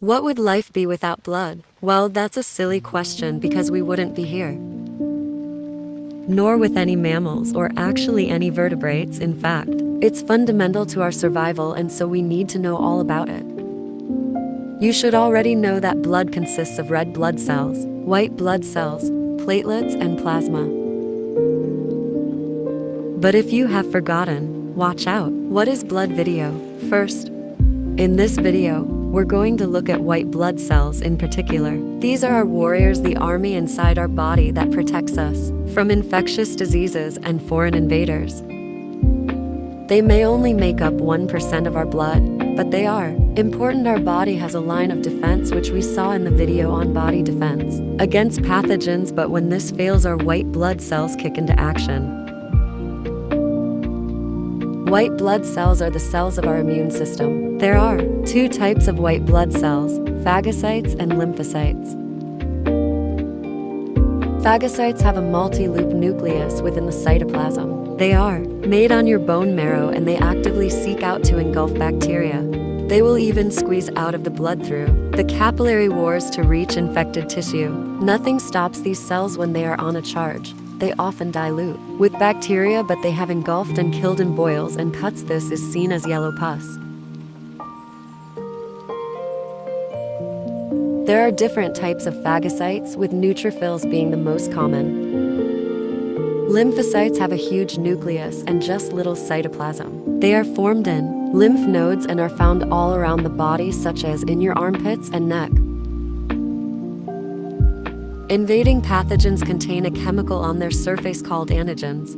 What would life be without blood? Well, that's a silly question because we wouldn't be here. Nor with any mammals or actually any vertebrates, in fact. It's fundamental to our survival, and so we need to know all about it. You should already know that blood consists of red blood cells, white blood cells, platelets, and plasma. But if you have forgotten, watch out. What is blood video? First, in this video, we're going to look at white blood cells in particular. These are our warriors, the army inside our body that protects us from infectious diseases and foreign invaders. They may only make up 1% of our blood, but they are important. Our body has a line of defense, which we saw in the video on body defense against pathogens, but when this fails, our white blood cells kick into action. White blood cells are the cells of our immune system. There are two types of white blood cells, phagocytes and lymphocytes. Phagocytes have a multi-loop nucleus within the cytoplasm. They are made on your bone marrow, and they actively seek out to engulf bacteria. They will even squeeze out of the blood through the capillary wars to reach infected tissue. Nothing stops these cells when they are on a charge. They often dilute with bacteria, but they have engulfed and killed in boils and cuts. This is seen as yellow pus. There are different types of phagocytes, with neutrophils being the most common. Lymphocytes have a huge nucleus and just little cytoplasm. They are formed in lymph nodes and are found all around the body, such as in your armpits and neck. Invading pathogens contain a chemical on their surface called antigens.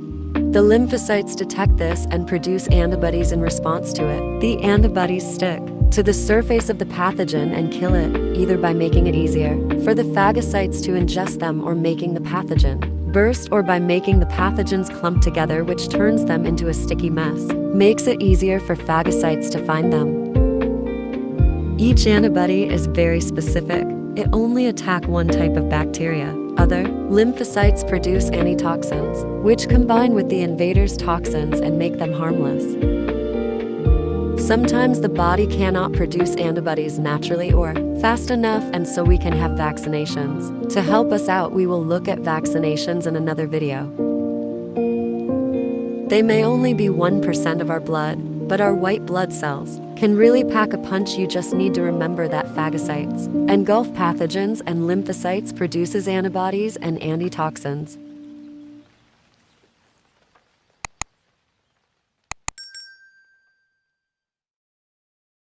The lymphocytes detect this and produce antibodies in response to it. The antibodies stick to the surface of the pathogen and kill it, either by making it easier for the phagocytes to ingest them or making the pathogen burst, or by making the pathogens clump together, which turns them into a sticky mess, makes it easier for phagocytes to find them. Each antibody is very specific. It only attacks one type of bacteria. Other lymphocytes produce antitoxins, which combine with the invader's toxins and make them harmless. Sometimes the body cannot produce antibodies naturally or fast enough, and so we can have vaccinations. To help us out, we will look at vaccinations in another video. They may only be 1% of our blood, but our white blood cells can really pack a punch. You just need to remember that phagocytes engulf pathogens and lymphocytes produces antibodies and antitoxins.